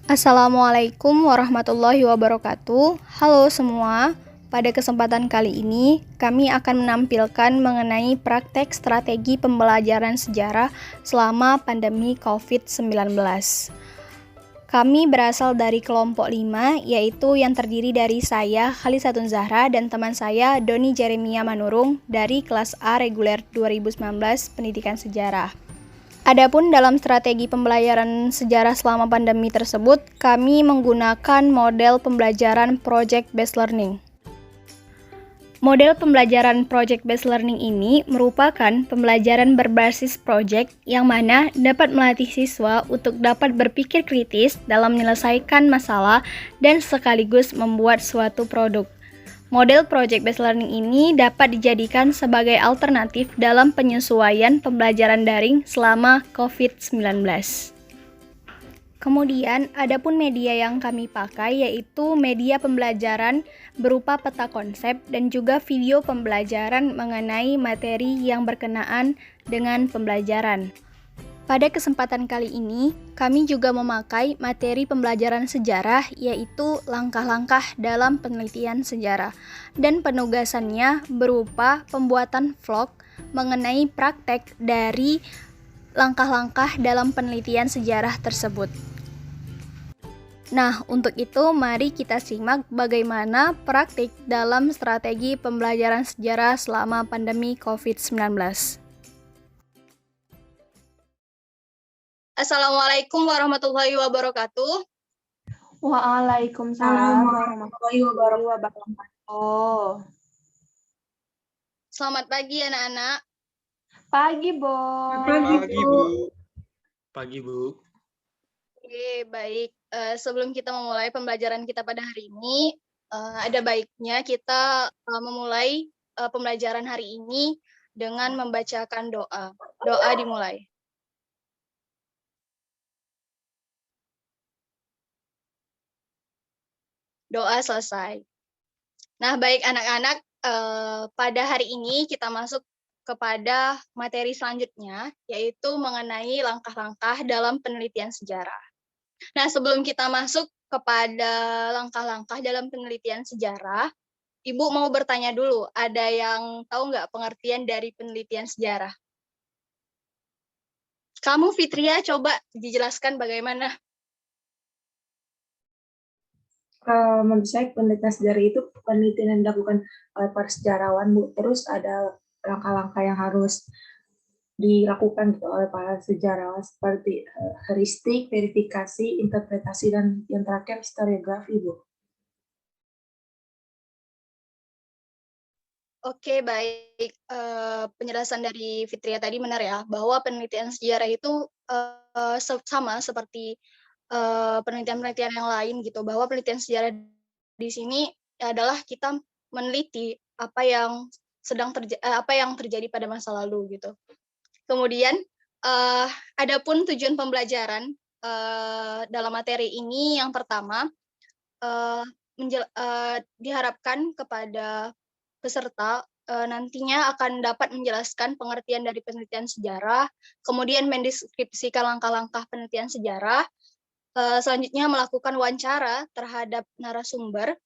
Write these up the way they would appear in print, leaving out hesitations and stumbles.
Assalamualaikum warahmatullahi wabarakatuh. Halo semua, pada kesempatan kali ini kami akan menampilkan mengenai praktek strategi pembelajaran sejarah selama pandemi COVID-19. Kami berasal dari kelompok 5, yaitu yang terdiri dari saya, Khalisatun Zahra, dan teman saya, Doni Jeremia Manurung, dari kelas A reguler 2019 Pendidikan Sejarah. Adapun dalam strategi pembelajaran sejarah selama pandemi tersebut, kami menggunakan model pembelajaran project-based learning. Model pembelajaran project-based learning ini merupakan pembelajaran berbasis project yang mana dapat melatih siswa untuk dapat berpikir kritis dalam menyelesaikan masalah dan sekaligus membuat suatu produk. Model project-based learning ini dapat dijadikan sebagai alternatif dalam penyesuaian pembelajaran daring selama COVID-19. Kemudian, adapun media yang kami pakai yaitu media pembelajaran berupa peta konsep dan juga video pembelajaran mengenai materi yang berkenaan dengan pembelajaran. Pada kesempatan kali ini, kami juga memakai materi pembelajaran sejarah yaitu langkah-langkah dalam penelitian sejarah dan penugasannya berupa pembuatan vlog mengenai praktek dari langkah-langkah dalam penelitian sejarah tersebut. Nah, untuk itu mari kita simak bagaimana praktik dalam strategi pembelajaran sejarah selama pandemi COVID-19. Assalamualaikum warahmatullahi wabarakatuh. Waalaikumsalam warahmatullahi wabarakatuh. Selamat pagi anak-anak. Pagi, Bo. Pagi, Bu. Pagi, Bu. Oke, baik. Sebelum kita memulai pembelajaran kita pada hari ini, ada baiknya kita memulai pembelajaran hari ini dengan membacakan doa. Doa dimulai. Doa selesai. Nah, baik anak-anak, pada hari ini kita masuk kepada materi selanjutnya, yaitu mengenai langkah-langkah dalam penelitian sejarah. Nah, sebelum kita masuk kepada langkah-langkah dalam penelitian sejarah, Ibu mau bertanya dulu, ada yang tahu nggak pengertian dari penelitian sejarah? Kamu, Fitria, coba dijelaskan bagaimana? Menurut saya penelitian sejarah itu penelitian yang dilakukan oleh para sejarawan, Bu. Terus ada langkah-langkah yang harus dilakukan gitu oleh para sejarawan seperti heuristik, verifikasi, interpretasi, dan yang terakhir historiografi, Bu. Oke, baik. Penjelasan dari Fitria tadi benar ya, bahwa penelitian sejarah itu sama seperti penelitian-penelitian yang lain gitu, bahwa penelitian sejarah di sini adalah kita meneliti apa yang terjadi pada masa lalu gitu. Kemudian adapun tujuan pembelajaran dalam materi ini yang pertama diharapkan kepada peserta nantinya akan dapat menjelaskan pengertian dari penelitian sejarah, kemudian mendeskripsikan langkah-langkah penelitian sejarah, selanjutnya melakukan wawancara terhadap narasumber,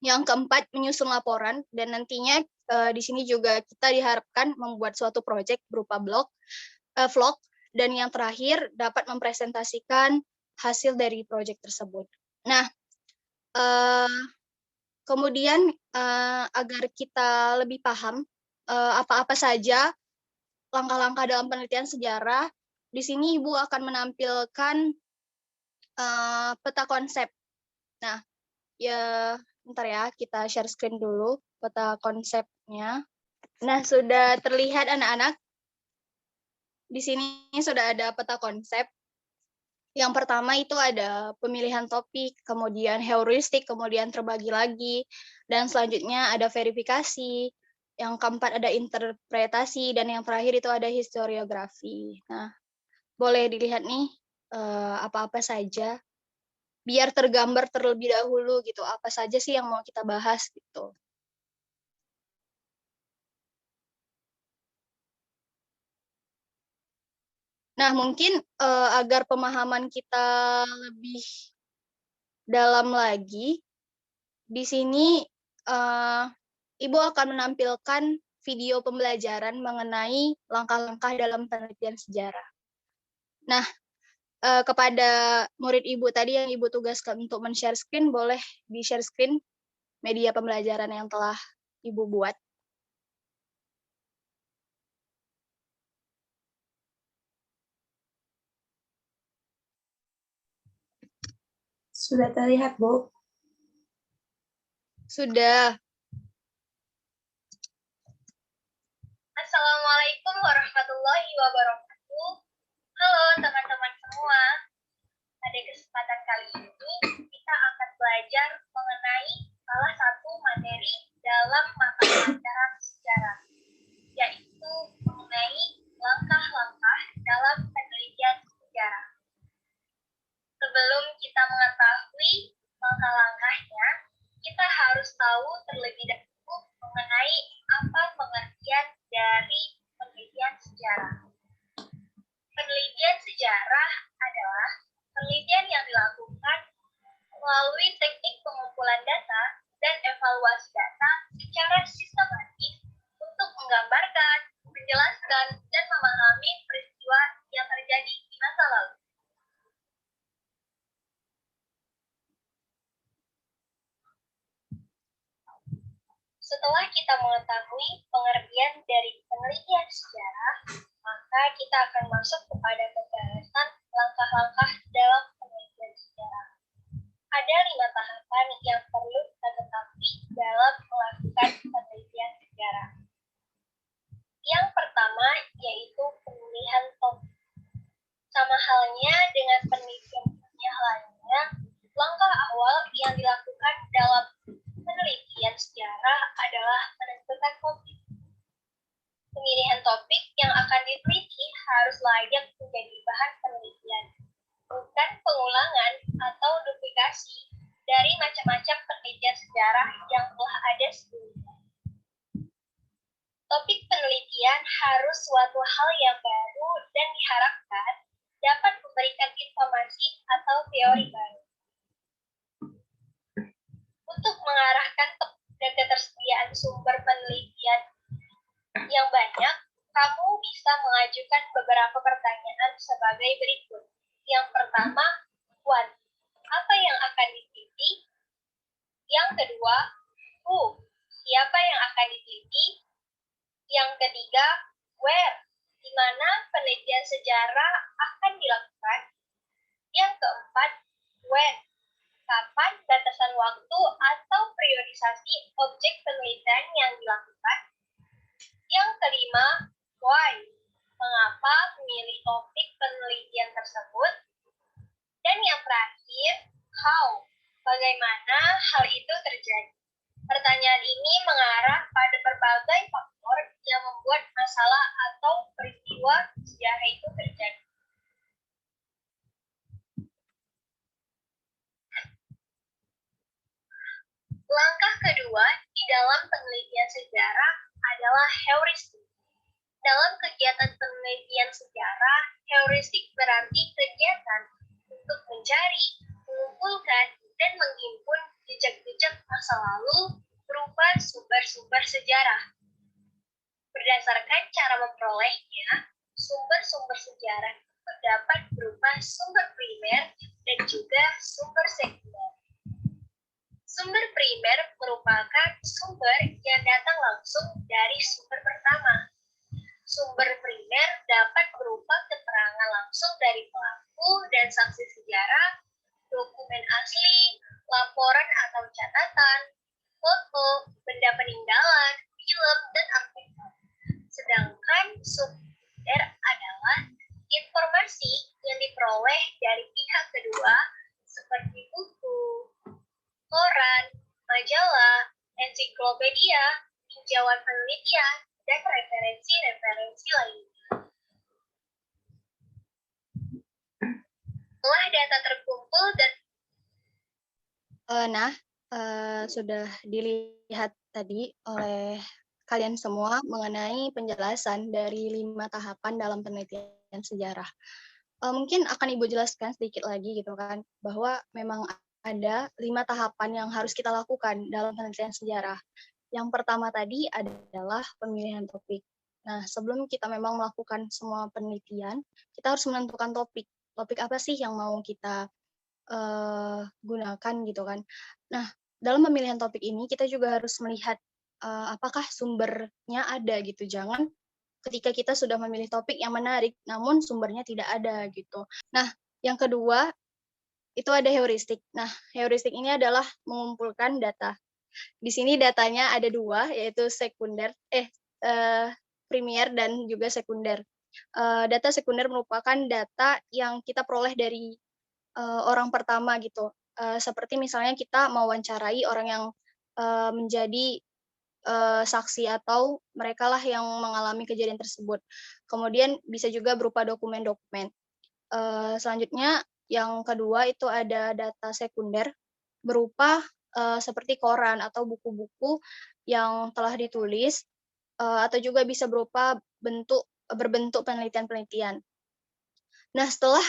yang keempat menyusun laporan, dan nantinya di sini juga kita diharapkan membuat suatu proyek berupa vlog, dan yang terakhir dapat mempresentasikan hasil dari proyek tersebut. Nah, kemudian agar kita lebih paham apa-apa saja langkah-langkah dalam penelitian sejarah, di sini Ibu akan menampilkan peta konsep. Nah, ya bentar ya, kita share screen dulu peta konsepnya. Nah, sudah terlihat anak-anak? Di sini sudah ada peta konsep. Yang pertama itu ada pemilihan topik, kemudian heuristik, kemudian terbagi lagi, dan selanjutnya ada verifikasi, yang keempat ada interpretasi, dan yang terakhir itu ada historiografi. Nah, boleh dilihat nih apa-apa saja, biar tergambar terlebih dahulu gitu, apa saja sih yang mau kita bahas gitu. Nah, mungkin agar pemahaman kita lebih dalam lagi, di sini Ibu akan menampilkan video pembelajaran mengenai langkah-langkah dalam penelitian sejarah. Nah, kepada murid Ibu tadi yang Ibu tugaskan untuk men-share screen, boleh di-share screen media pembelajaran yang telah Ibu buat. Sudah terlihat, Bu? Sudah. Assalamualaikum warahmatullahi wabarakatuh. Halo teman-teman semua. Pada kesempatan kali ini, kita akan belajar mengenai salah satu materi dalam mata pelajaran sejarah, yaitu mengenai langkah-langkah dalam penelitian sejarah. Sebelum kita mengetahui langkah-langkahnya, kita harus tahu terlebih dahulu mengenai apa pengertian dari penelitian sejarah. Penelitian sejarah adalah penelitian yang dilakukan melalui teknik pengumpulan data dan evaluasi data secara sistematis untuk menggambarkan, menjelaskan, dan memahami peristiwa yang terjadi di masa lalu. Setelah kita mengetahui pengertian dari penelitian sejarah, maka kita akan masuk kepada pembahasan langkah-langkah dalam penelitian sejarah. Ada 5 tahapan yang perlu kita ketahui dalam melakukan penelitian sejarah. Yang pertama yaitu pemilihan topik. Sama halnya dengan penelitian ilmiah lainnya, langkah awal yang dilakukan dalam penelitian sejarah adalah menentukan topik. Pemilihan topik yang akan diteliti harus layak menjadi bahan penelitian, bukan pengulangan atau duplikasi dari macam-macam penelitian sejarah yang telah ada sebelumnya. Topik penelitian harus suatu hal yang baru dan diharapkan dapat memberikan informasi atau teori baru. Untuk mengarahkan dan ketersediaan sumber penelitian yang banyak, kamu bisa mengajukan beberapa pertanyaan sebagai berikut. Yang pertama, what? Apa yang akan diteliti? Yang kedua, who? Siapa yang akan diteliti? Yang ketiga, where? Di mana penelitian sejarah akan dilakukan? Yang keempat, when? Kapan batasan waktu atau periodisasi objek penelitian yang dilakukan? Yang kelima, why? Mengapa memilih topik penelitian tersebut? Dan yang terakhir, how? Bagaimana hal itu terjadi? Pertanyaan ini mengarah pada berbagai faktor yang membuat masalah atau peristiwa sejarah itu terjadi. Langkah kedua di dalam penelitian sejarah adalah heuristik. Dalam kegiatan penelitian sejarah, heuristik berarti kegiatan untuk mencari, mengumpulkan, dan menghimpun jejak-jejak masa lalu berupa sumber-sumber sejarah. Berdasarkan cara memperolehnya, sumber-sumber sejarah terdapat berupa sumber primer dan juga sumber sekunder. Sumber primer merupakan sumber yang datang langsung dari sumber pertama. Sumber primer dapat berupa keterangan langsung dari pelaku dan saksi sejarah, dokumen asli, laporan atau catatan, foto, benda peninggalan, film, dan artefak. Sedangkan sekunder adalah informasi yang diperoleh dari pihak kedua seperti buku, koran, majalah, ensiklopedia, tinjauan penelitian, dan referensi-referensi lainnya. Setelah data terkumpul dan sudah dilihat tadi oleh kalian semua mengenai penjelasan dari 5 tahapan dalam penelitian sejarah. Mungkin akan Ibu jelaskan sedikit lagi gitu kan, bahwa memang ada 5 tahapan yang harus kita lakukan dalam penelitian sejarah. Yang pertama tadi adalah pemilihan topik. Nah, sebelum kita memang melakukan semua penelitian, kita harus menentukan topik. Topik apa sih yang mau kita gunakan gitu kan. Nah, dalam pemilihan topik ini kita juga harus melihat apakah sumbernya ada gitu. Jangan ketika kita sudah memilih topik yang menarik, namun sumbernya tidak ada gitu. Nah, yang kedua itu ada heuristik. Nah, heuristik ini adalah mengumpulkan data. Di sini datanya ada 2, yaitu primer dan juga sekunder. Data sekunder merupakan data yang kita peroleh dari orang pertama gitu. Seperti misalnya kita mewawancarai orang yang menjadi saksi atau mereka lah yang mengalami kejadian tersebut. Kemudian bisa juga berupa dokumen-dokumen. Selanjutnya yang kedua itu ada data sekunder berupa seperti koran atau buku-buku yang telah ditulis atau juga bisa berupa berbentuk penelitian-penelitian. Nah, setelah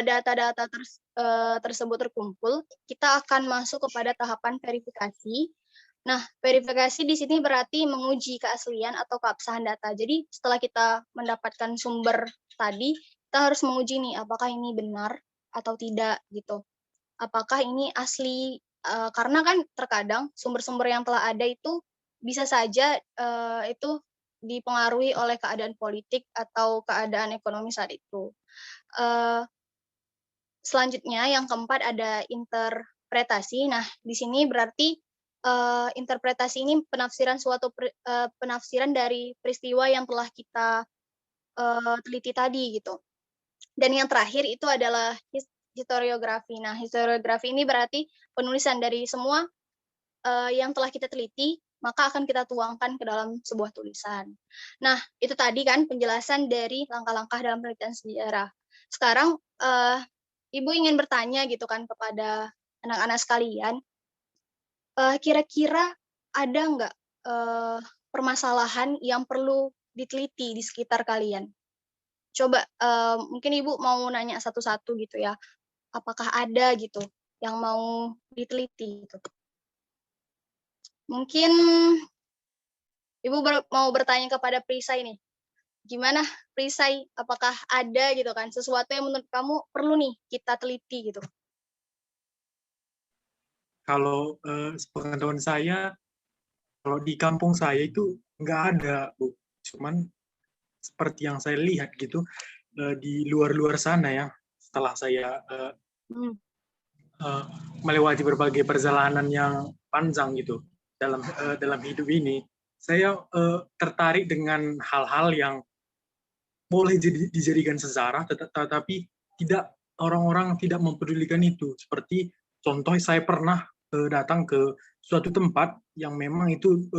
data-data tersebut terkumpul, kita akan masuk kepada tahapan verifikasi. Nah, verifikasi di sini berarti menguji keaslian atau keabsahan data. Jadi, setelah kita mendapatkan sumber tadi, kita harus menguji nih, apakah ini benar atau tidak, gitu. Apakah ini asli, karena kan terkadang sumber-sumber yang telah ada itu bisa saja itu dipengaruhi oleh keadaan politik atau keadaan ekonomi saat itu. Selanjutnya yang keempat ada interpretasi. Nah, di sini berarti interpretasi ini penafsiran dari peristiwa yang telah kita teliti tadi gitu. Dan yang terakhir itu adalah historiografi. Nah, historiografi ini berarti penulisan dari semua yang telah kita teliti, maka akan kita tuangkan ke dalam sebuah tulisan. Nah, itu tadi kan penjelasan dari langkah-langkah dalam penelitian sejarah. Sekarang Ibu ingin bertanya gitu kan kepada anak-anak sekalian, kira-kira ada nggak permasalahan yang perlu diteliti di sekitar kalian? Coba mungkin Ibu mau nanya satu-satu gitu ya, apakah ada gitu yang mau diteliti gitu? Mungkin Ibu mau bertanya kepada Prisai nih, gimana Prisai, apakah ada gitu kan sesuatu yang menurut kamu perlu nih kita teliti gitu? Kalau sepengetahuan saya, kalau di kampung saya itu nggak ada, Bu. Cuman seperti yang saya lihat gitu, di luar-luar sana ya, setelah saya melewati berbagai perjalanan yang panjang gitu dalam hidup ini, saya tertarik dengan hal-hal yang boleh dijadikan sejarah, tetapi tidak, orang-orang tidak mempedulikan itu. Seperti contoh, saya pernah datang ke suatu tempat yang memang itu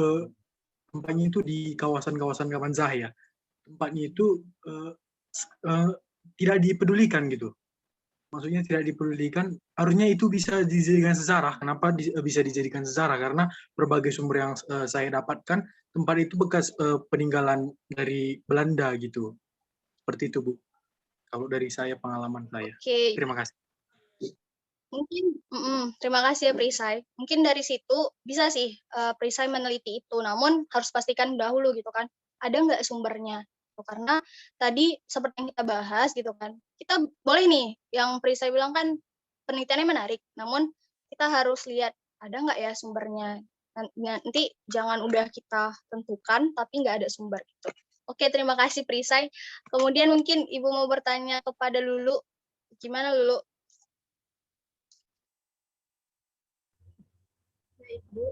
tempatnya itu di kawasan-kawasan Kaman Zahya. Tempatnya itu tidak dipedulikan gitu. Maksudnya tidak dipedulikan, harusnya itu bisa dijadikan sejarah. Kenapa bisa dijadikan sejarah? Karena berbagai sumber yang saya dapatkan, tempat itu bekas peninggalan dari Belanda gitu. Seperti itu, Bu. Kalau dari saya, pengalaman saya. Oke. Terima kasih. Mungkin, terima kasih ya Prisai. Mungkin dari situ bisa sih Prisai meneliti itu, namun harus pastikan dahulu gitu kan, ada nggak sumbernya. Karena tadi seperti yang kita bahas gitu kan, kita boleh nih, yang Prisai bilang kan penelitiannya menarik, namun kita harus lihat ada nggak ya sumbernya. Nanti jangan udah kita tentukan, tapi nggak ada sumber gitu. Oke, terima kasih Prisai. Kemudian mungkin Ibu mau bertanya kepada Lulu. Gimana Lulu? Baik, Bu.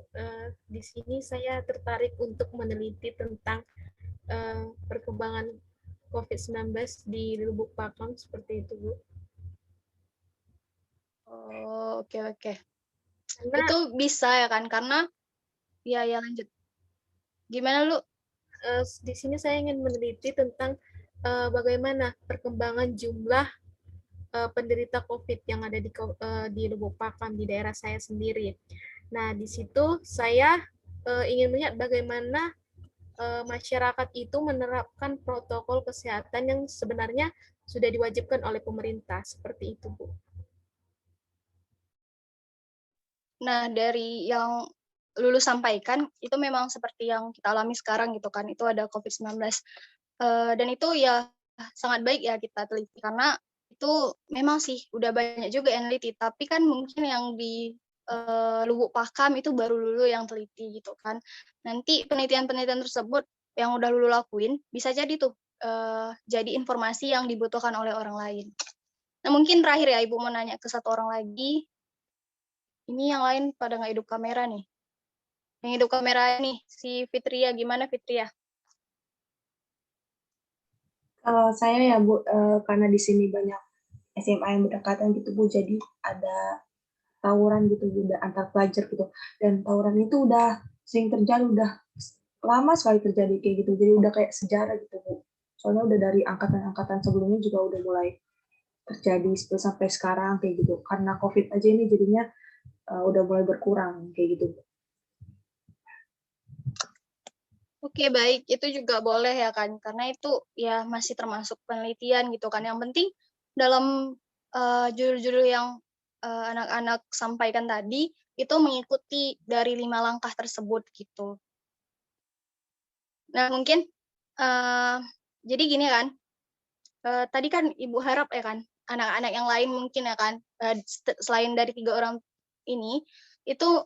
Di sini saya tertarik untuk meneliti tentang perkembangan COVID-19 di Lubuk Pakam, seperti itu, Bu. Oh, oke. Karena, itu bisa ya kan, karena ya lanjut. Gimana Lu? Di sini saya ingin meneliti tentang bagaimana perkembangan jumlah penderita COVID yang ada di Lubuk Pakam, di daerah saya sendiri. Nah, di situ saya ingin melihat bagaimana masyarakat itu menerapkan protokol kesehatan yang sebenarnya sudah diwajibkan oleh pemerintah, seperti itu, Bu. Nah, dari yang Lulu sampaikan, itu memang seperti yang kita alami sekarang gitu kan, itu ada COVID-19. Dan itu ya sangat baik ya kita teliti, karena itu memang sih udah banyak juga yang neliti, tapi kan mungkin yang di Lubuk Pakam itu baru Lulu yang teliti gitu kan. Nanti penelitian-penelitian tersebut yang udah Lulu lakuin, bisa jadi tuh jadi informasi yang dibutuhkan oleh orang lain. Nah, mungkin terakhir ya, Ibu mau nanya ke satu orang lagi. Ini yang lain pada nggak hidup kamera nih. Yang hidup kamera nih, si Fitria. Gimana Fitria? Kalau saya ya Bu, karena di sini banyak SMA yang berdekatan gitu Bu, jadi ada tawuran gitu Bu, antar pelajar gitu. Dan tawuran itu udah sering terjadi, udah lama sekali terjadi kayak gitu. Jadi udah kayak sejarah gitu Bu. Soalnya udah dari angkatan-angkatan sebelumnya juga udah mulai terjadi sampai sekarang kayak gitu. Karena COVID aja ini jadinya udah mulai berkurang kayak gitu. Oke, baik. Itu juga boleh ya kan, karena itu ya masih termasuk penelitian gitu kan. Yang penting dalam judul-judul yang anak-anak sampaikan tadi, itu mengikuti dari 5 langkah tersebut gitu. Nah, mungkin jadi gini kan, tadi kan Ibu harap ya kan, anak-anak yang lain mungkin ya kan, selain dari 3 orang ini, itu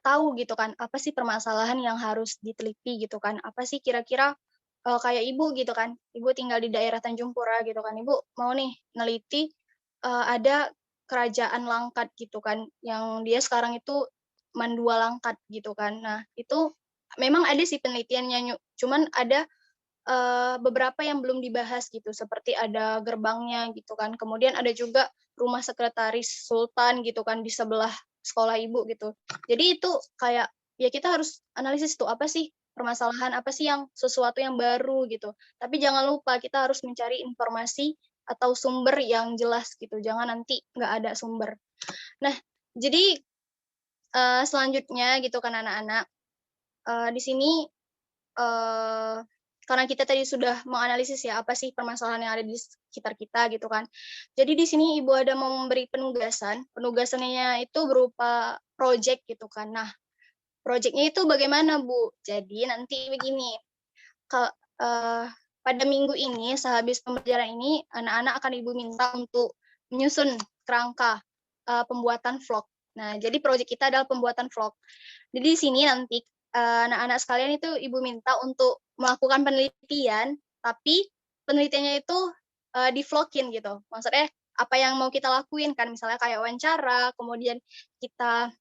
tahu gitu kan, apa sih permasalahan yang harus diteliti gitu kan, apa sih kira-kira kayak Ibu gitu kan, Ibu tinggal di daerah Tanjung Pura gitu kan, Ibu mau nih neliti ada kerajaan Langkat gitu kan, yang dia sekarang itu Mandua Langkat gitu kan. Nah, itu memang ada sih penelitiannya, cuman ada beberapa yang belum dibahas gitu, seperti ada gerbangnya gitu kan, kemudian ada juga rumah sekretaris sultan gitu kan di sebelah sekolah Ibu gitu. Jadi itu kayak ya kita harus analisis tuh apa sih permasalahan, apa sih yang sesuatu yang baru gitu. Tapi jangan lupa kita harus mencari informasi atau sumber yang jelas gitu, jangan nanti nggak ada sumber. Nah, jadi selanjutnya gitu kan anak-anak, di sini karena kita tadi sudah menganalisis ya apa sih permasalahan yang ada di sekitar kita gitu kan. Jadi di sini Ibu ada mau memberi penugasan. Penugasannya itu berupa project gitu kan. Nah, projectnya itu bagaimana Bu? Jadi nanti begini, pada minggu ini sehabis pembelajaran ini anak-anak akan Ibu minta untuk menyusun kerangka pembuatan vlog. Nah, jadi project kita adalah pembuatan vlog. Jadi di sini nanti anak-anak sekalian itu Ibu minta untuk melakukan penelitian, tapi penelitiannya itu di-vlogin gitu. Maksudnya apa yang mau kita lakuin kan, misalnya kayak wawancara, kemudian kita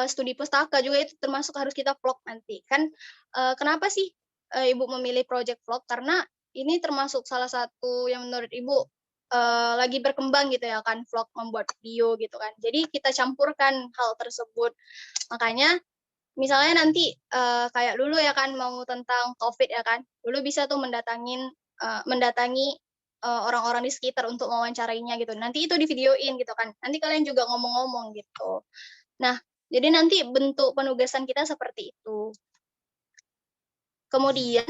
studi pustaka juga itu termasuk harus kita vlog nanti. Kan kenapa sih Ibu memilih project vlog? Karena ini termasuk salah satu yang menurut Ibu lagi berkembang gitu ya kan, vlog membuat video gitu kan. Jadi kita campurkan hal tersebut. Makanya misalnya nanti kayak dulu ya kan mau tentang COVID ya kan, dulu bisa tuh mendatangi orang-orang di sekitar untuk mewawancarainya gitu. Nanti itu di videoin gitu kan. Nanti kalian juga ngomong-ngomong gitu. Nah, jadi nanti bentuk penugasan kita seperti itu. Kemudian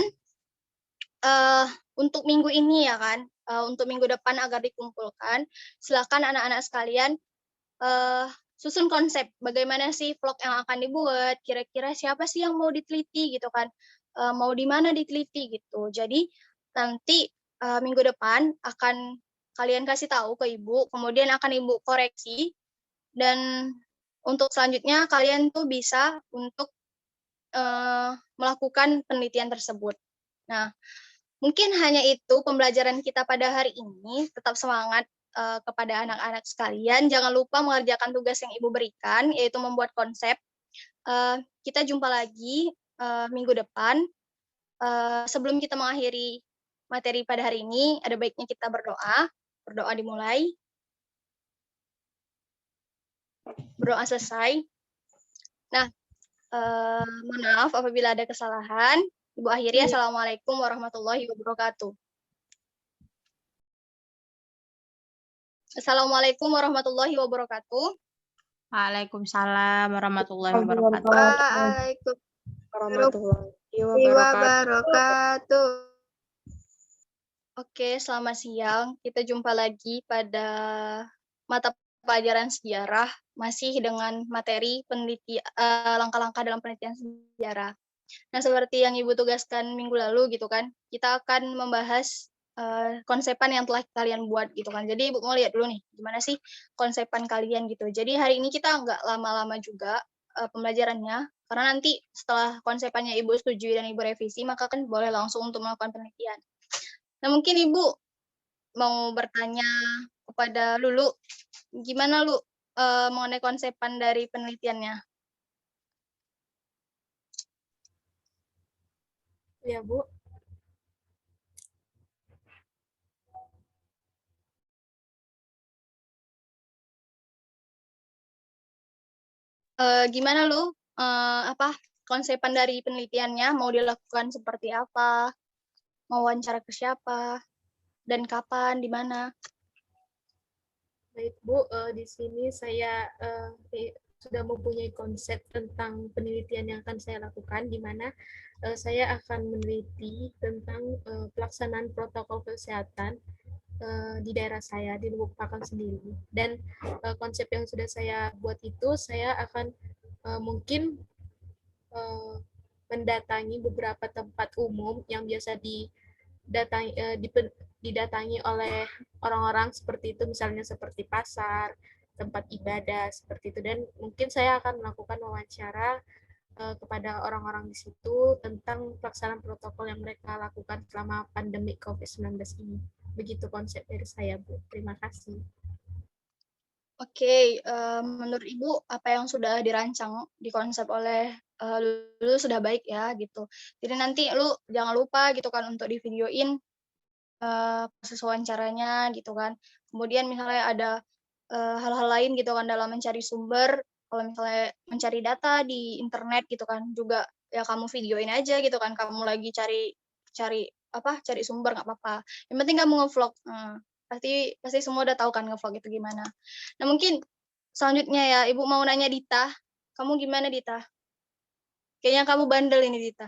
untuk minggu ini ya kan, untuk minggu depan agar dikumpulkan, silakan anak-anak sekalian susun konsep bagaimana sih vlog yang akan dibuat, kira-kira siapa sih yang mau diteliti gitu kan, mau di mana diteliti gitu. Jadi nanti minggu depan akan kalian kasih tahu ke Ibu, kemudian akan Ibu koreksi, dan untuk selanjutnya kalian tuh bisa untuk melakukan penelitian tersebut. Nah, mungkin hanya itu pembelajaran kita pada hari ini. Tetap semangat kepada anak-anak sekalian. Jangan lupa mengerjakan tugas yang Ibu berikan, yaitu membuat konsep. Kita jumpa lagi minggu depan. Sebelum kita mengakhiri materi pada hari ini, ada baiknya kita berdoa. Berdoa dimulai. Berdoa selesai. Nah, mohon maaf apabila ada kesalahan. Ibu akhiri, Assalamualaikum warahmatullahi wabarakatuh. Assalamualaikum warahmatullahi wabarakatuh. Waalaikumsalam warahmatullahi wabarakatuh. Waalaikumsalam warahmatullahi wabarakatuh. Oke, selamat siang. Kita jumpa lagi pada mata pelajaran sejarah masih dengan materi langkah-langkah dalam penelitian sejarah. Nah, seperti yang Ibu tugaskan minggu lalu gitu kan, kita akan membahas konsepan yang telah kalian buat gitu kan. Jadi Ibu mau lihat dulu nih, gimana sih konsepan kalian gitu. Jadi hari ini kita nggak lama-lama juga pembelajarannya, karena nanti setelah konsepannya Ibu setujui dan Ibu revisi, maka kan boleh langsung untuk melakukan penelitian. Nah, mungkin Ibu mau bertanya kepada Lulu, gimana Lu mengenai konsepan dari penelitiannya? Ya, Bu. Gimana Lu konsepan dari penelitiannya, mau dilakukan seperti apa, mau wawancara ke siapa, dan kapan, di mana? Baik, Bu, di sini saya sudah mempunyai konsep tentang penelitian yang akan saya lakukan, di mana saya akan meneliti tentang pelaksanaan protokol kesehatan di daerah saya, di Lubuk Pakam sendiri. Dan konsep yang sudah saya buat itu, saya akan mungkin mendatangi beberapa tempat umum yang biasa didatangi oleh orang-orang seperti itu, misalnya seperti pasar, tempat ibadah, seperti itu. Dan mungkin saya akan melakukan wawancara kepada orang-orang di situ tentang pelaksanaan protokol yang mereka lakukan selama pandemi COVID-19 ini. Begitu konsep dari saya, Bu. Terima kasih. Oke, menurut Ibu apa yang sudah dirancang, dikonsep oleh Lulu sudah baik ya gitu. Jadi nanti lu jangan lupa gitu kan untuk di videoin proses wawancaranya gitu kan. Kemudian misalnya ada hal-hal lain gitu kan dalam mencari sumber, kalau misalnya mencari data di internet gitu kan juga ya kamu videoin aja gitu kan, kamu lagi cari sumber nggak apa-apa. Yang penting kamu ngevlog. Pasti semua udah tahu kan ngevlog itu gimana. Nah, mungkin selanjutnya ya Ibu mau nanya Dita. Kamu gimana Dita? Kayaknya kamu bandel ini Dita.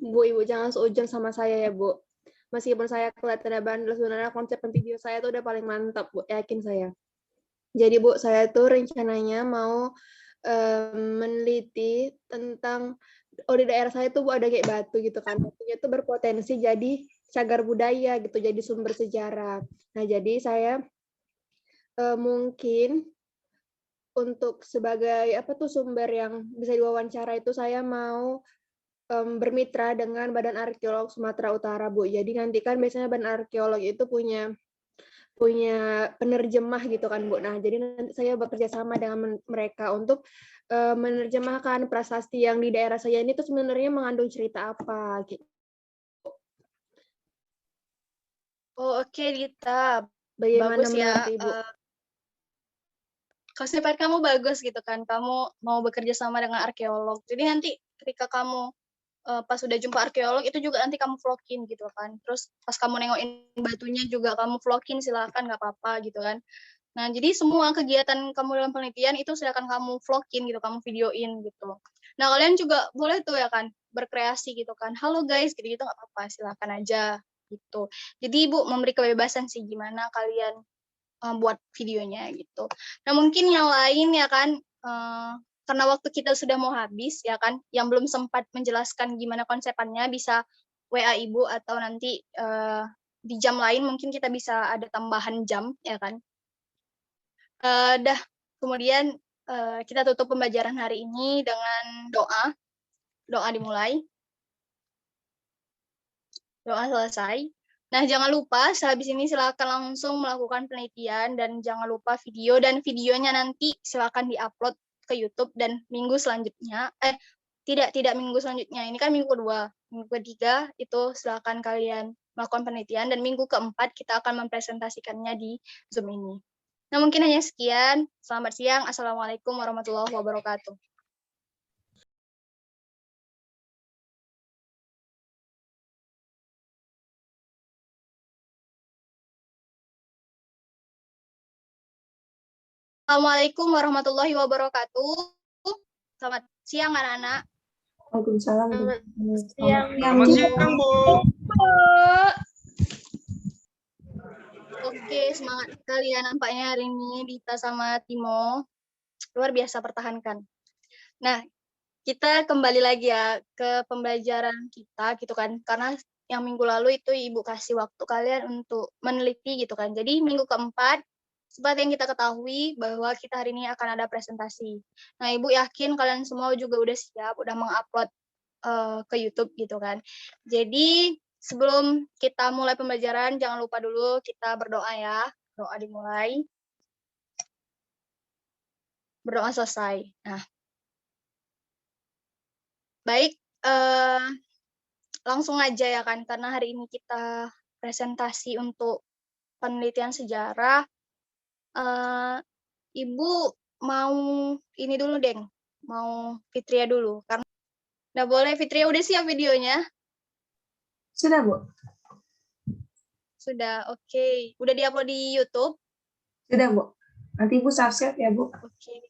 Bu, Ibu jangan seujung sama saya ya, Bu. Meskipun saya kelihatannya bandel, sebenarnya konsep video saya itu udah paling mantap, Bu. Yakin saya. Jadi, Bu, saya tuh rencananya mau meneliti tentang, di daerah saya tuh Bu, ada kayak batu gitu kan. Batunya tuh berpotensi jadi cagar budaya gitu, jadi sumber sejarah. Nah, jadi saya mungkin untuk sebagai sumber yang bisa diwawancara itu saya mau bermitra dengan Badan Arkeolog Sumatera Utara, Bu. Jadi nanti kan biasanya Badan Arkeolog itu punya penerjemah gitu kan, Bu. Nah, jadi nanti saya bekerja sama dengan mereka untuk menerjemahkan prasasti yang di daerah saya ini tuh sebenarnya mengandung cerita apa gitu. Oh, oke Dita. Bagaimana Bagus ya. menurut Ibu? Konsepan kamu bagus gitu kan. Kamu mau bekerja sama dengan arkeolog. Jadi nanti ketika kamu pas udah jumpa arkeolog itu juga nanti kamu vlogin gitu kan. Terus pas kamu nengokin batunya juga kamu vlogin, silakan nggak apa-apa gitu kan. Nah, jadi semua kegiatan kamu dalam penelitian itu silakan kamu vlogin gitu, kamu videoin gitu. Nah, kalian juga boleh tuh ya kan berkreasi gitu kan. Halo guys, gitu-gitu nggak apa-apa, silakan aja gitu. Jadi Ibu memberi kebebasan sih gimana kalian buat videonya gitu. Nah, mungkin yang lain ya kan karena waktu kita sudah mau habis ya kan, yang belum sempat menjelaskan gimana konsepannya bisa WA Ibu atau nanti di jam lain mungkin kita bisa ada tambahan jam ya kan. Kemudian kita tutup pembelajaran hari ini dengan doa. Doa dimulai. Doa selesai. Nah, jangan lupa sehabis ini silakan langsung melakukan penelitian dan jangan lupa video, dan videonya nanti silakan diupload ke YouTube dan minggu selanjutnya tidak minggu selanjutnya. Ini kan minggu kedua. Minggu ketiga itu silakan kalian melakukan penelitian dan minggu keempat kita akan mempresentasikannya di Zoom ini. Nah, mungkin hanya sekian. Selamat siang. Assalamualaikum warahmatullahi wabarakatuh. Assalamualaikum warahmatullahi wabarakatuh. Selamat siang, anak-anak. Waalaikumsalam. Selamat siang. Selamat siang, Bu. Oke, semangat sekali ya nampaknya hari ini Dita sama Timo. Luar biasa pertahankan. Nah, kita kembali lagi ya ke pembelajaran kita gitu kan. Karena yang minggu lalu itu Ibu kasih waktu kalian untuk meneliti gitu kan. Jadi minggu keempat, seperti yang kita ketahui bahwa kita hari ini akan ada presentasi. Nah, Ibu yakin kalian semua juga udah siap, udah mengupload ke YouTube gitu kan. Jadi sebelum kita mulai pembelajaran, jangan lupa dulu kita berdoa ya. Doa dimulai, berdoa selesai. Nah, baik, langsung aja ya kan, karena hari ini kita presentasi untuk penelitian sejarah. Ibu mau ini dulu, Deng. Mau Fitria dulu. Karena nggak boleh, Fitria udah siap videonya? Sudah, Bu. Sudah, oke. Udah diupload di YouTube? Sudah, Bu. Nanti Ibu subscribe ya, Bu. Oke.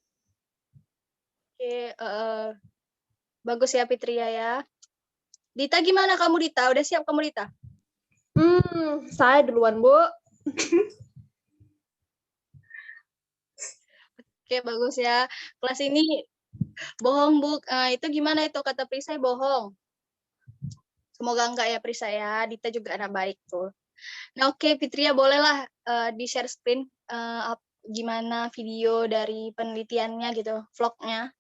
Bagus ya Fitria ya. Dita gimana kamu Dita? Udah siap kamu Dita? Saya duluan, Bu. Oke, bagus ya. Kelas ini bohong, Bu. Itu gimana itu kata Prisai bohong? Semoga enggak ya Prisai ya. Dita juga anak baik tuh. Nah, oke Fitria bolehlah di-share screen gimana video dari penelitiannya gitu, vlognya.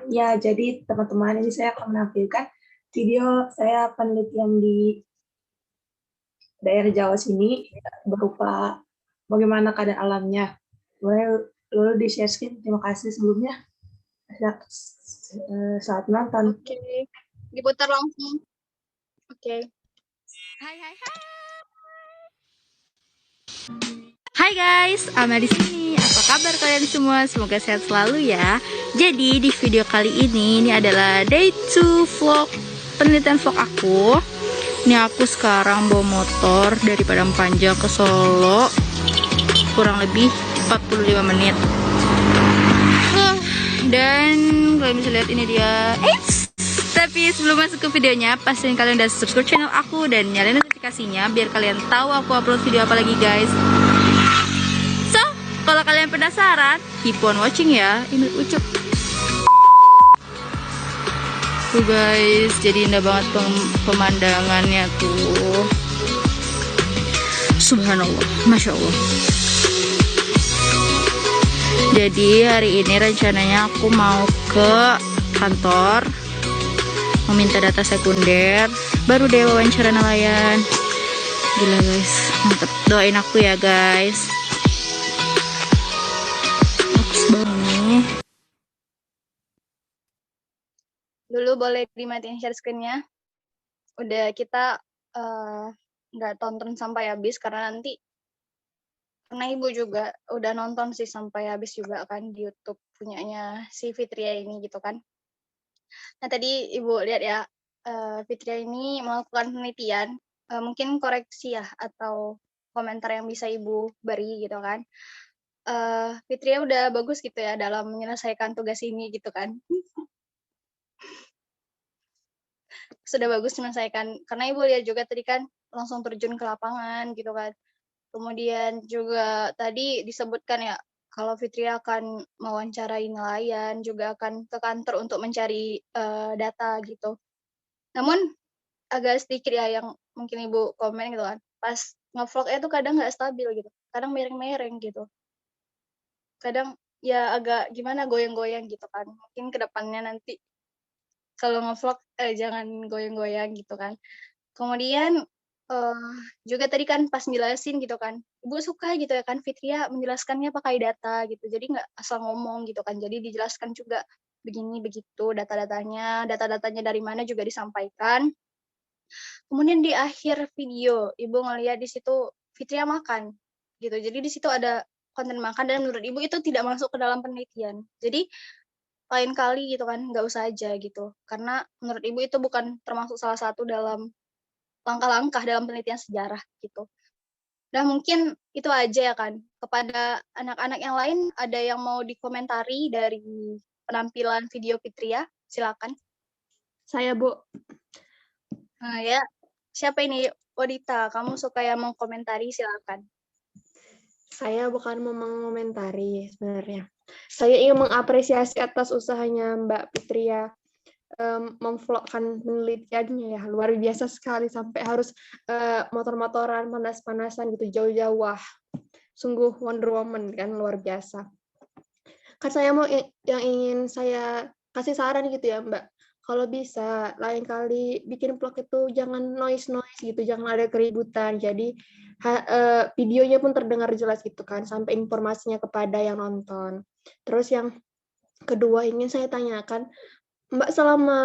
Ya, jadi teman-teman ini saya akan menampilkan video saya penelitian di daerah Jawa sini berupa bagaimana keadaan alamnya. Boleh lalu di share screen. Terima kasih sebelumnya. Selamat menonton. Oke, diputar langsung. Oke. Hai guys, Alma di sini. Apa kabar kalian semua? Semoga sehat selalu ya. Jadi di video kali ini adalah day 2 vlog penelitian vlog aku. Ini aku sekarang bawa motor dari Padang Panjang ke Solo, kurang lebih 45 menit. Dan kalian bisa lihat ini dia. Tapi sebelum masuk ke videonya, pastiin kalian udah subscribe channel aku dan nyalain notifikasinya biar kalian tahu aku upload video apa lagi guys. So, kalau kalian penasaran, keep on watching ya. Ini ucup. Tuh guys, jadi indah banget pemandangannya tuh. Subhanallah, Masya Allah. Jadi hari ini rencananya aku mau ke kantor meminta data sekunder, baru deh wawancara nelayan. Gila guys, mantep. Doain aku ya guys. Bagus banget. Dulu boleh dimatiin share screen-nya. Udah kita nggak tonton sampai habis karena nanti Ibu juga udah nonton sih sampai habis juga kan di YouTube punyanya si Fitria ini gitu kan. Nah tadi Ibu lihat ya, Fitria ini melakukan penelitian, mungkin koreksi ya atau komentar yang bisa Ibu beri gitu kan. Fitria udah bagus gitu ya dalam menyelesaikan tugas ini gitu kan. Sudah bagus menyelesaikan, karena Ibu lihat juga tadi kan langsung terjun ke lapangan gitu kan. Kemudian juga tadi disebutkan ya, kalau Fitria akan mewawancarai nelayan, juga akan ke kantor untuk mencari data gitu. Namun agak sedikit ya yang mungkin Ibu komen gitu kan, pas ngevlognya tuh kadang nggak stabil gitu, kadang mereng-mereng gitu. Kadang ya agak gimana goyang-goyang gitu kan. Mungkin kedepannya nanti kalau ngevlog jangan goyang-goyang gitu kan. Kemudian juga tadi kan pas jelasin gitu kan, Ibu suka gitu ya kan Fitria menjelaskannya pakai data gitu, jadi nggak asal ngomong gitu kan, jadi dijelaskan juga begini begitu data-datanya dari mana juga disampaikan. Kemudian di akhir video Ibu ngeliat di situ Fitria makan gitu, jadi di situ ada konten makan dan menurut Ibu itu tidak masuk ke dalam penelitian. Jadi lain kali gitu kan nggak usah aja gitu, karena menurut Ibu itu bukan termasuk salah satu dalam langkah-langkah dalam penelitian sejarah gitu. Nah mungkin itu aja ya kan. Kepada anak-anak yang lain ada yang mau dikomentari dari penampilan video Fitria? Silakan. Saya, Bu. Nah ya, siapa ini? Dita, kamu suka yang mengkomentari, silakan. Saya bukan mau mengomentari sebenarnya. Saya ingin mengapresiasi atas usahanya Mbak Fitria memvlogkan penelitiannya ya, luar biasa sekali sampai harus motor-motoran, panas-panasan gitu jauh-jauh. Wah, sungguh Wonder Woman kan, luar biasa. Kan saya mau yang ingin saya kasih saran gitu ya Mbak. Kalau bisa lain kali bikin vlog itu jangan noise gitu, jangan ada keributan. Jadi videonya pun terdengar jelas gitu kan, sampai informasinya kepada yang nonton. Terus yang kedua ingin saya tanyakan, Mbak selama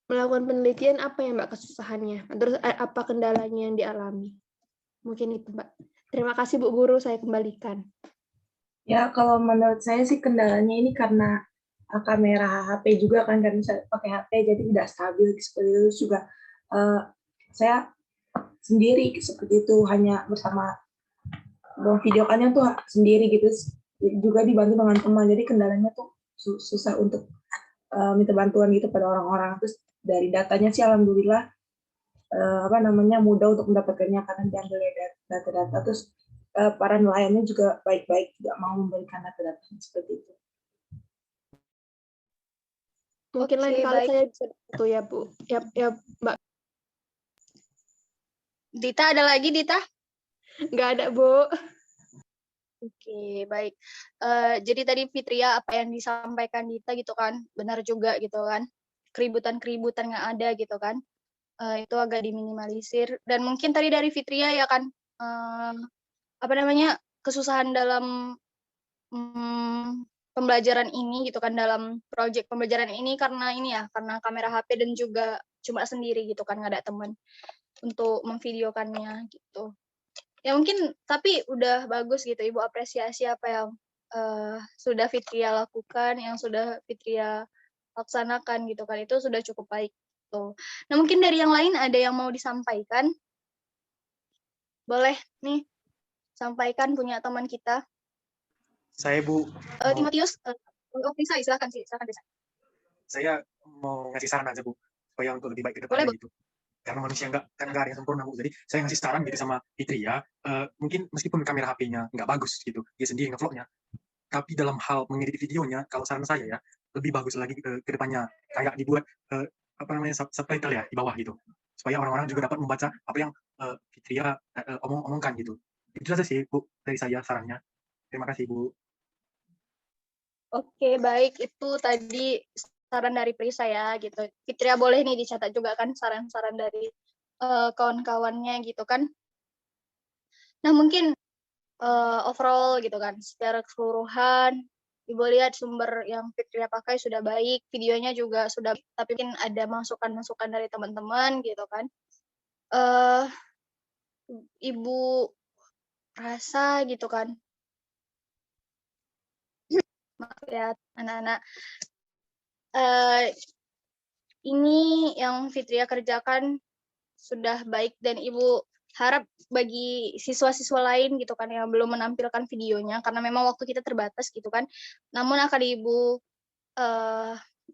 melakukan penelitian apa ya Mbak kesusahannya? Terus apa kendalanya yang dialami? Mungkin itu Mbak. Terima kasih Bu Guru, saya kembalikan. Ya, kalau menurut saya sih kendalanya ini karena kamera HP juga kan, karena saya pakai HP jadi tidak stabil seperti itu juga. Saya sendiri seperti itu, hanya bersama videokannya tuh sendiri gitu, juga dibantu dengan teman. Jadi kendalanya tuh susah untuk minta bantuan gitu pada orang-orang. Terus dari datanya sih alhamdulillah mudah untuk mendapatkannya karena diambil dari data-data. Terus para nelayannya juga baik-baik, tidak mau memberikan data-data seperti itu. Mungkin lain kali saya bisa bantu ya Bu. Ya Mbak. Dita, ada lagi Dita? Nggak ada Bu. Oke, baik. Jadi tadi Fitria apa yang disampaikan Dita gitu kan, benar juga gitu kan. Keributan-keributan yang ada gitu kan, itu agak diminimalisir. Dan mungkin tadi dari Fitria ya kan, kesusahan dalam pembelajaran ini gitu kan, dalam proyek pembelajaran ini karena kamera HP dan juga cuma sendiri gitu kan, nggak ada teman untuk memvideokannya gitu. Ya mungkin tapi udah bagus gitu, Ibu apresiasi apa yang sudah Fitria lakukan, yang sudah Fitria laksanakan gitu kan, itu sudah cukup baik tuh. Nah mungkin dari yang lain ada yang mau disampaikan, boleh nih sampaikan punya teman kita. Saya Bu. Timotius, Risa, silakan Risa. Saya mau ngasih saran aja Bu, supaya untuk lebih baik ke depannya gitu. Karena manusia nggak ada yang sempurna Bu. Jadi saya ngasih saran gitu sama Fitria, mungkin meskipun kamera HP-nya nggak bagus gitu, dia sendiri ngevlognya, tapi dalam hal mengedit videonya, kalau saran saya ya, lebih bagus lagi ke depannya. Kayak dibuat subtitle ya di bawah gitu, supaya orang-orang juga dapat membaca apa yang Fitria omongkan gitu. Itu saja sih Bu dari saya sarannya. Terima kasih Bu. Oke, baik. Itu tadi saran dari Prisa ya, gitu. Fitria boleh nih dicatat juga kan saran-saran dari kawan-kawannya gitu kan. Nah, mungkin overall gitu kan, secara keseluruhan, Ibu lihat sumber yang Fitria pakai sudah baik, videonya juga sudah, tapi mungkin ada masukan-masukan dari teman-teman gitu kan. Ibu rasa gitu kan, maaf ya anak-anak, ini yang Fitria kerjakan sudah baik dan Ibu harap bagi siswa-siswa lain gitu kan yang belum menampilkan videonya, karena memang waktu kita terbatas gitu kan, namun akan Ibu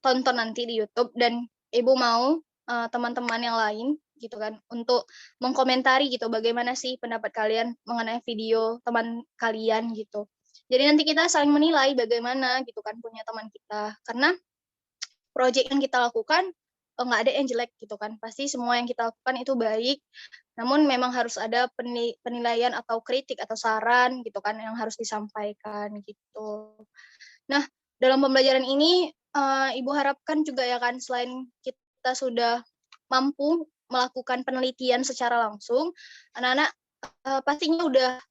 tonton nanti di YouTube, dan Ibu mau teman-teman yang lain gitu kan untuk mengkomentari gitu bagaimana sih pendapat kalian mengenai video teman kalian gitu. Jadi nanti kita saling menilai bagaimana gitu kan punya teman kita, karena proyek yang kita lakukan nggak ada yang jelek gitu kan, pasti semua yang kita lakukan itu baik, namun memang harus ada penilaian atau kritik atau saran gitu kan yang harus disampaikan gitu. Nah, dalam pembelajaran ini Ibu harapkan juga ya kan, selain kita sudah mampu melakukan penelitian secara langsung, anak-anak pastinya udah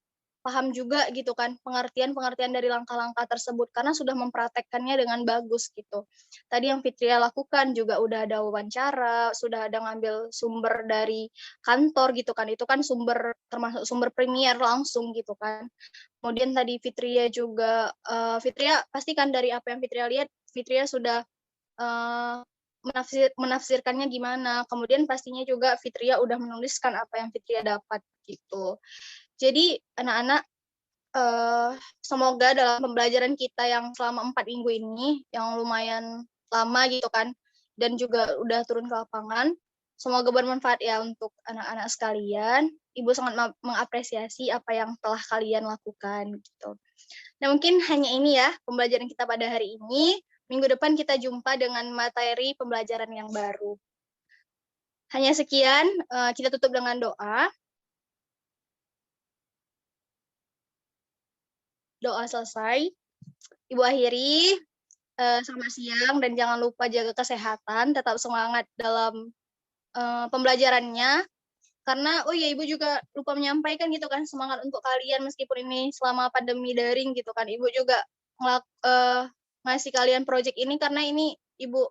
paham juga gitu kan pengertian dari langkah-langkah tersebut karena sudah mempraktekkannya dengan bagus gitu. Tadi yang Fitria lakukan juga udah ada wawancara, sudah ada ngambil sumber dari kantor gitu kan, itu kan sumber termasuk sumber premier langsung gitu kan. Kemudian tadi Fitria juga, Fitria pastikan dari apa yang Fitria lihat, Fitria sudah menafsirkannya gimana. Kemudian pastinya juga Fitria udah menuliskan apa yang Fitria dapat gitu. Jadi anak-anak semoga dalam pembelajaran kita yang selama 4 minggu ini, yang lumayan lama gitu kan, dan juga udah turun ke lapangan, Semoga bermanfaat ya untuk anak-anak sekalian. Ibu sangat mengapresiasi apa yang telah kalian lakukan gitu. Nah, mungkin hanya ini ya pembelajaran kita pada hari ini. Minggu depan kita jumpa dengan materi pembelajaran yang baru. Hanya sekian, kita tutup dengan doa. Doa selesai. Ibu akhiri, selamat siang dan jangan lupa jaga kesehatan, tetap semangat dalam pembelajarannya. Karena, oh ya Ibu juga lupa menyampaikan gitu kan, semangat untuk kalian meskipun ini selama pandemi daring gitu kan. Ibu juga ngasih kalian project ini karena ini Ibu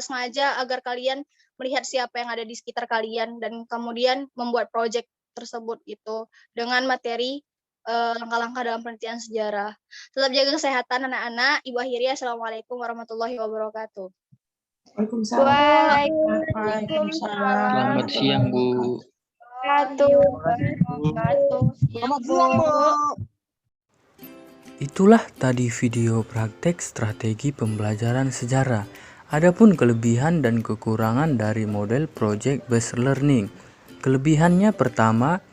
sengaja agar kalian melihat siapa yang ada di sekitar kalian dan kemudian membuat project tersebut gitu dengan materi langkah-langkah dalam penelitian sejarah. Tetap jaga kesehatan anak-anak. Ibu akhiri, Assalamualaikum warahmatullahi wabarakatuh. Waalaikumsalam. Waalaikumsalam. Selamat siang, Bu. Selamat siang, Bu. Itulah tadi video praktek strategi pembelajaran sejarah. Adapun kelebihan dan kekurangan dari model project based learning. Kelebihannya pertama,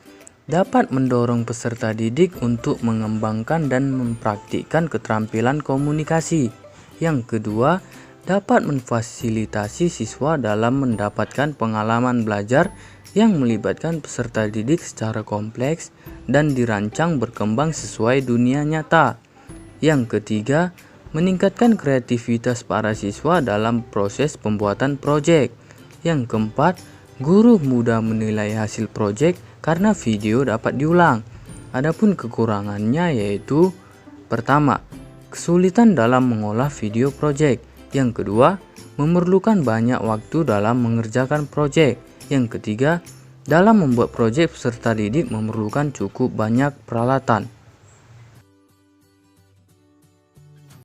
dapat mendorong peserta didik untuk mengembangkan dan mempraktikkan keterampilan komunikasi. Yang kedua, dapat memfasilitasi siswa dalam mendapatkan pengalaman belajar yang melibatkan peserta didik secara kompleks dan dirancang berkembang sesuai dunia nyata. Yang ketiga, meningkatkan kreativitas para siswa dalam proses pembuatan proyek. Yang keempat, guru mudah menilai hasil proyek karena video dapat diulang. Adapun kekurangannya yaitu pertama, kesulitan dalam mengolah video proyek. Yang kedua, memerlukan banyak waktu dalam mengerjakan proyek. Yang ketiga, dalam membuat proyek peserta didik memerlukan cukup banyak peralatan.